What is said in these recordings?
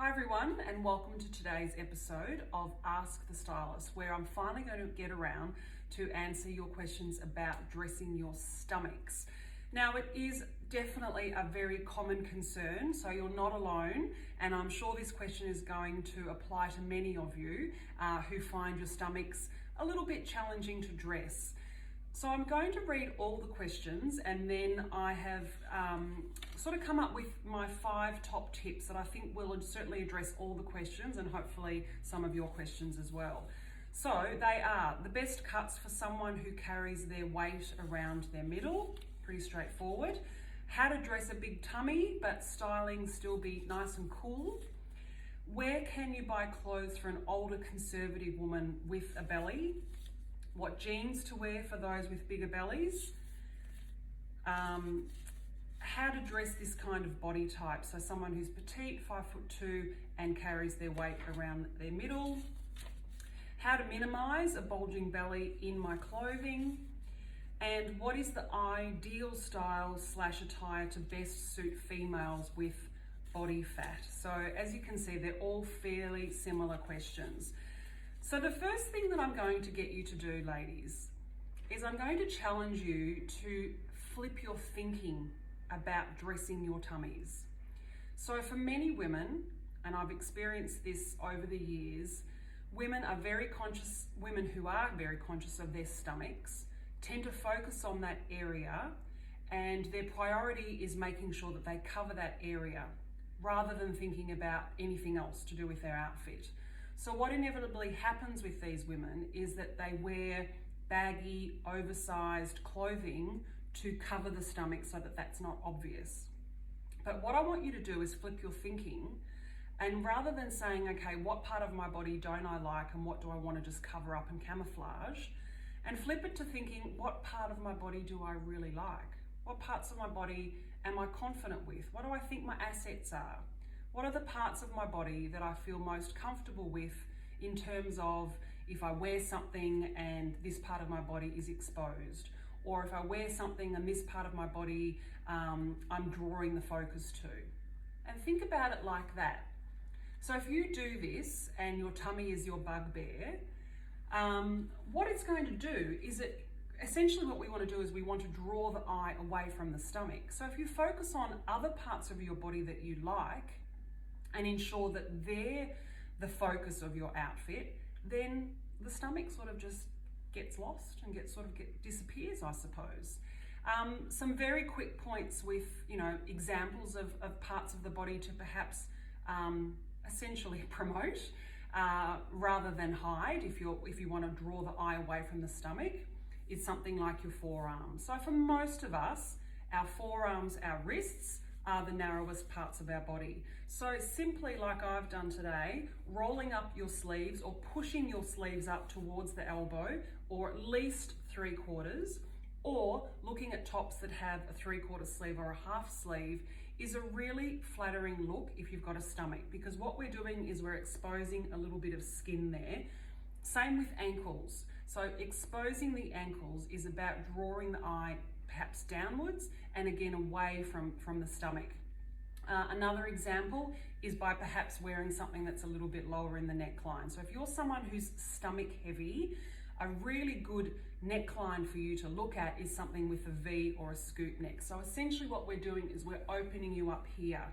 Hi everyone, and welcome to today's episode of Ask the Stylist, where I'm finally going to get around to answer your questions about dressing your stomachs. Now, it is definitely a very common concern, so you're not alone, and I'm sure this question is going to apply to many of you who find your stomachs a little bit challenging to dress. So I'm going to read all the questions, and then I have sort of come up with my 5 top tips that I think will certainly address all the questions and hopefully some of your questions as well. So they are the best cuts for someone who carries their weight around their middle, pretty straightforward. How to dress a big tummy but styling still be nice and cool. Where can you buy clothes for an older conservative woman with a belly? What jeans to wear for those with bigger bellies. How to dress this kind of body type, so someone who's petite, 5'2", and carries their weight around their middle. How to minimize a bulging belly in my clothing. And what is the ideal style / attire to best suit females with body fat? So as you can see, they're all fairly similar questions. So the first thing that I'm going to get you to do, ladies, is I'm going to challenge you to flip your thinking about dressing your tummies. So for many women, and I've experienced this over the years, women who are very conscious of their stomachs tend to focus on that area, and their priority is making sure that they cover that area rather than thinking about anything else to do with their outfit. So what inevitably happens with these women is that they wear baggy, oversized clothing to cover the stomach so that that's not obvious. But what I want you to do is flip your thinking, and rather than saying, okay, what part of my body don't I like and what do I want to just cover up and camouflage, and flip it to thinking, what part of my body do I really like? What parts of my body am I confident with? What do I think my assets are? What are the parts of my body that I feel most comfortable with in terms of if I wear something and this part of my body is exposed, or if I wear something and this part of my body I'm drawing the focus to? And think about it like that. So if you do this and your tummy is your bugbear, what it's going to do is essentially what we want to do is we want to draw the eye away from the stomach. So if you focus on other parts of your body that you like and ensure that they're the focus of your outfit, then the stomach sort of just gets lost and disappears, I suppose. Some very quick points with examples of parts of the body to perhaps essentially promote rather than hide if you want to draw the eye away from the stomach, is something like your forearms. So for most of us, our forearms, our wrists, are the narrowest parts of our body. So simply, like I've done today, rolling up your sleeves or pushing your sleeves up towards the elbow, or at least 3/4, or looking at tops that have a 3/4 sleeve or a half sleeve, is a really flattering look if you've got a stomach, because what we're doing is we're exposing a little bit of skin there. Same with ankles. So exposing the ankles is about drawing the eye perhaps downwards and again away from the stomach. Another example is by perhaps wearing something that's a little bit lower in the neckline. So if you're someone who's stomach heavy, a really good neckline for you to look at is something with a V or a scoop neck. So essentially what we're doing is we're opening you up here.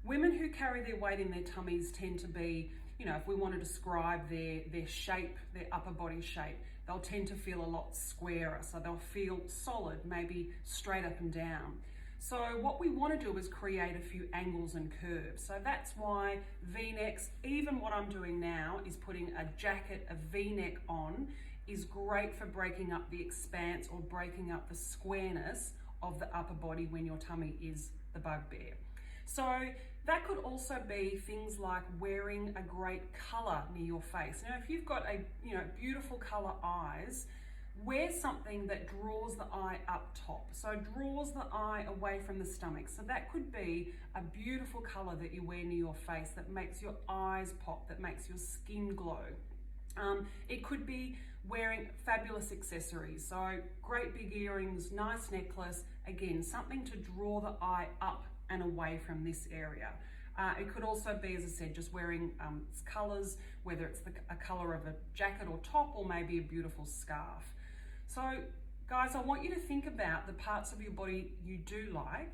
Women who carry their weight in their tummies tend to be, if we want to describe their shape, their upper body shape, they'll tend to feel a lot squarer. So they'll feel solid, maybe straight up and down. So what we want to do is create a few angles and curves. So that's why V-necks, even what I'm doing now is putting a jacket, a V-neck on, is great for breaking up the expanse or breaking up the squareness of the upper body when your tummy is the bugbear. So that could also be things like wearing a great color near your face. Now, if you've got a beautiful color eyes, wear something that draws the eye up top. So draws the eye away from the stomach. So that could be a beautiful color that you wear near your face that makes your eyes pop, that makes your skin glow. It could be wearing fabulous accessories. So great big earrings, nice necklace, again, something to draw the eye up and away from this area. It could also be, as I said, just wearing colours, whether it's a colour of a jacket or top, or maybe a beautiful scarf. So guys, I want you to think about the parts of your body you do like,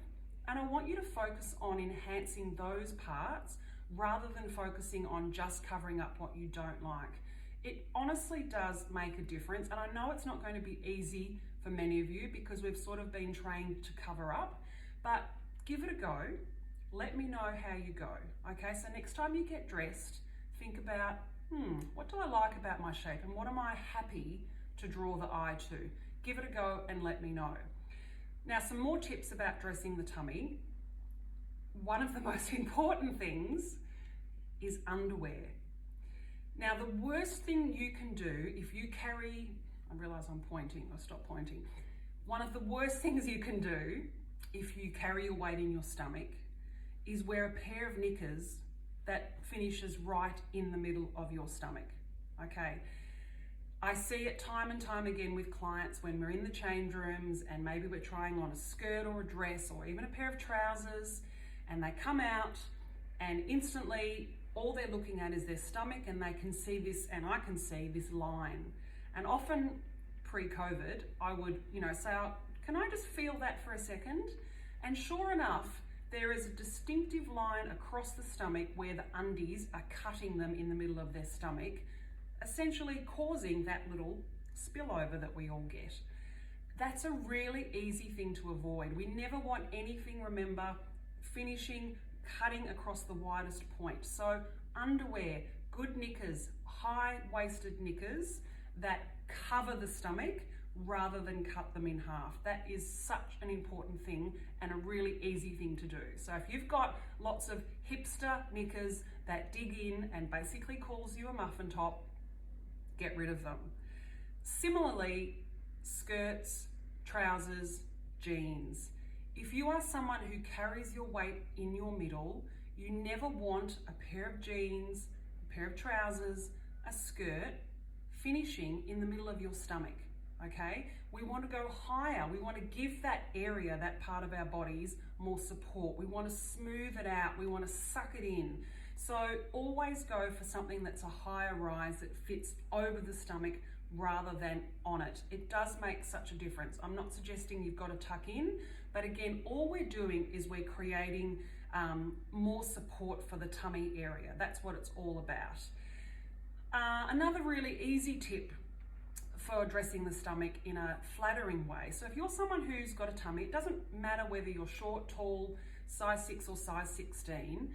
and I want you to focus on enhancing those parts rather than focusing on just covering up what you don't like. It honestly does make a difference, and I know it's not going to be easy for many of you because we've sort of been trained to cover up, but give it a go. Let me know how you go. Okay, so next time you get dressed, think about, what do I like about my shape and what am I happy to draw the eye to? Give it a go and let me know. Now, some more tips about dressing the tummy. One of the most important things is underwear. Now, the worst thing you can do if you carry, I realise I'm pointing, I'll stop pointing. One of the worst things you can do if you carry your weight in your stomach is wear a pair of knickers that finishes right in the middle of your stomach, okay? I see it time and time again with clients when we're in the change rooms and maybe we're trying on a skirt or a dress or even a pair of trousers, and they come out and instantly all they're looking at is their stomach, and they can see this, and I can see this line. And often pre-COVID, I would, say, oh, can I just feel that for a second? And sure enough, there is a distinctive line across the stomach where the undies are cutting them in the middle of their stomach, essentially causing that little spillover that we all get. That's a really easy thing to avoid. We never want anything, remember, finishing, cutting across the widest point. So underwear, good knickers, high-waisted knickers that cover the stomach rather than cut them in half. That is such an important thing and a really easy thing to do. So if you've got lots of hipster knickers that dig in and basically calls you a muffin top, get rid of them. Similarly, skirts, trousers, jeans. If you are someone who carries your weight in your middle, you never want a pair of jeans, a pair of trousers, a skirt finishing in the middle of your stomach, okay? We want to go higher. We want to give that area, that part of our bodies, more support. We want to smooth it out. We want to suck it in. So always go for something that's a higher rise that fits over the stomach rather than on it. It does make such a difference. I'm not suggesting you've got to tuck in, but again, all we're doing is we're creating more support for the tummy area. That's what it's all about. Another really easy tip for dressing the stomach in a flattering way. So if you're someone who's got a tummy, it doesn't matter whether you're short, tall, size 6 or size 16,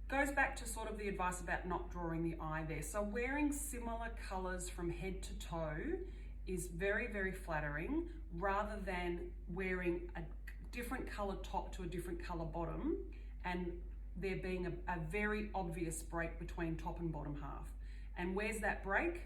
goes back to sort of the advice about not drawing the eye there. So wearing similar colors from head to toe is very, very flattering rather than wearing a different color top to a different color bottom and there being a very obvious break between top and bottom half. And where's that break?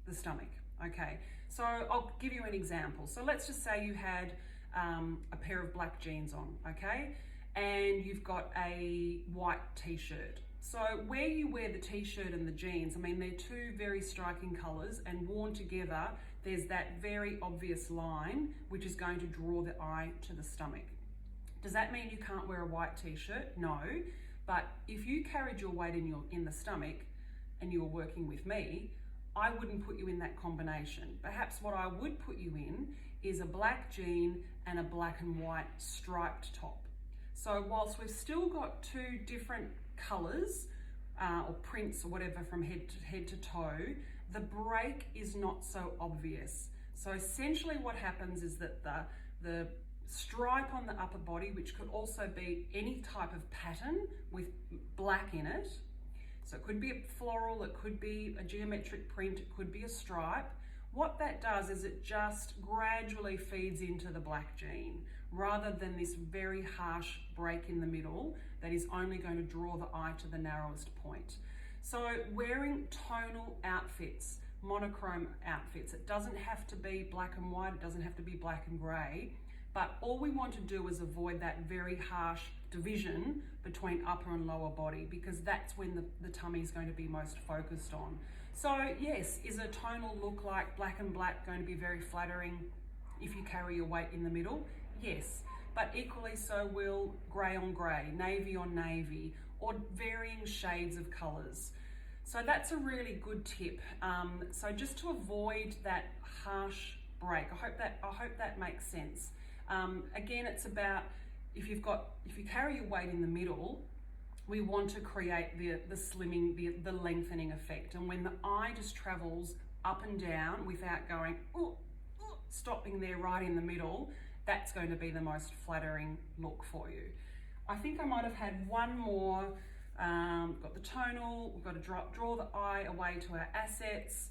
The stomach. Okay, so I'll give you an example. So let's just say you had a pair of black jeans on, okay? And you've got a white t-shirt. So where you wear the t-shirt and the jeans, I mean, they're two very striking colors, and worn together, there's that very obvious line, which is going to draw the eye to the stomach. Does that mean you can't wear a white t-shirt? No, but if you carried your weight in the stomach and you were working with me, I wouldn't put you in that combination. Perhaps what I would put you in is a black jean and a black and white striped top. So whilst we've still got two different colors or prints or whatever from head to toe, the break is not so obvious. So essentially what happens is that the stripe on the upper body, which could also be any type of pattern with black in it, so it could be a floral, it could be a geometric print, it could be a stripe. What that does is it just gradually feeds into the black jean rather than this very harsh break in the middle that is only going to draw the eye to the narrowest point. So wearing tonal outfits, monochrome outfits, it doesn't have to be black and white, it doesn't have to be black and grey, but all we want to do is avoid that very harsh division between upper and lower body, because that's when the tummy is going to be most focused on. So yes, is a tonal look like black and black going to be very flattering if you carry your weight in the middle? Yes, but equally so will grey on grey, navy on navy, or varying shades of colors. So that's a really good tip. So just to avoid that harsh break, I hope that makes sense. Again, it's about if you carry your weight in the middle, we want to create the slimming, the lengthening effect. And when the eye just travels up and down without going, ooh, ooh, stopping there right in the middle, that's going to be the most flattering look for you. I think I might have had one more. Got the tonal, we've got to draw the eye away to our assets,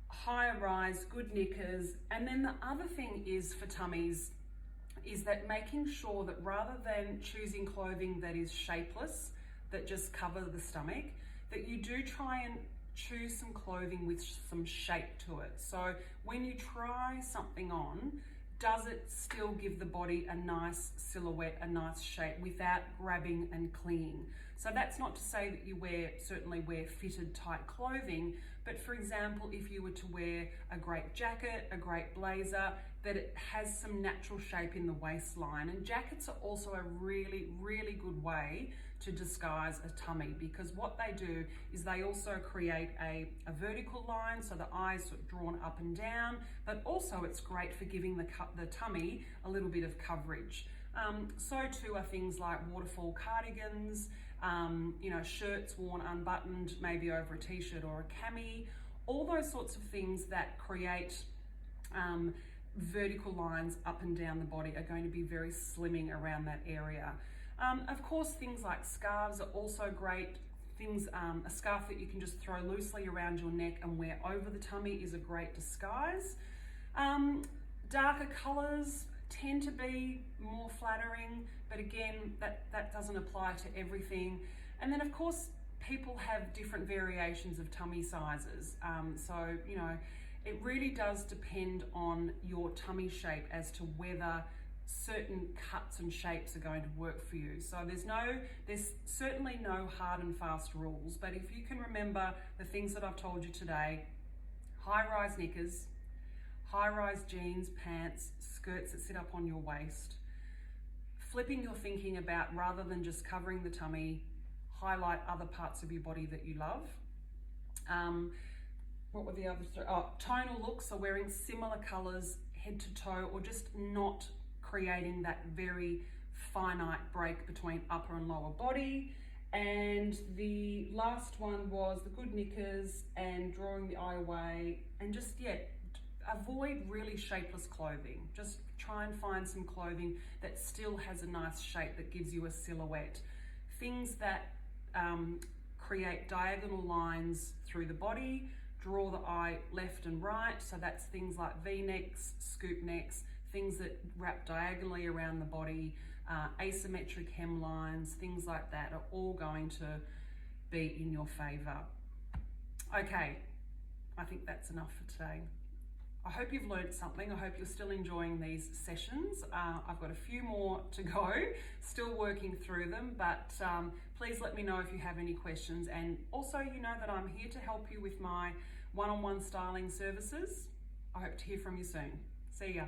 higher rise, good knickers. And then the other thing is for tummies is that making sure that rather than choosing clothing that is shapeless, that just cover the stomach, that you do try and choose some clothing with some shape to it. So when you try something on, does it still give the body a nice silhouette, a nice shape without grabbing and clinging? So that's not to say that you certainly wear fitted tight clothing, but for example, if you were to wear a great jacket, a great blazer, that it has some natural shape in the waistline. And jackets are also a really, really good way to disguise a tummy, because what they do is they also create a vertical line, so the eye's sort of drawn up and down, but also it's great for giving the tummy a little bit of coverage. So too are things like waterfall cardigans, shirts worn unbuttoned, maybe over a t-shirt or a cami. All those sorts of things that create vertical lines up and down the body are going to be very slimming around that area. Of course, things like scarves are also great. A scarf that you can just throw loosely around your neck and wear over the tummy is a great disguise. Darker colors tend to be more flattering, but again, that doesn't apply to everything. And then of course, people have different variations of tummy sizes. So, it really does depend on your tummy shape as to whether certain cuts and shapes are going to work for you. So there's certainly no hard and fast rules, but if you can remember the things that I've told you today: high-rise knickers, high-rise jeans, pants, skirts that sit up on your waist, flipping your thinking about, rather than just covering the tummy, highlight other parts of your body that you love. What were the other three? Tonal looks, so wearing similar colors head to toe, or just not creating that very finite break between upper and lower body. And the last one was the good knickers and drawing the eye away, and just, avoid really shapeless clothing. Just try and find some clothing that still has a nice shape, that gives you a silhouette. Things that create diagonal lines through the body, draw the eye left and right. So that's things like V-necks, scoop necks, things that wrap diagonally around the body, asymmetric hemlines, things like that are all going to be in your favor. Okay, I think that's enough for today. I hope you've learned something. I hope you're still enjoying these sessions. I've got a few more to go, still working through them, but please let me know if you have any questions. And also, you know that I'm here to help you with my one-on-one styling services. I hope to hear from you soon. See ya.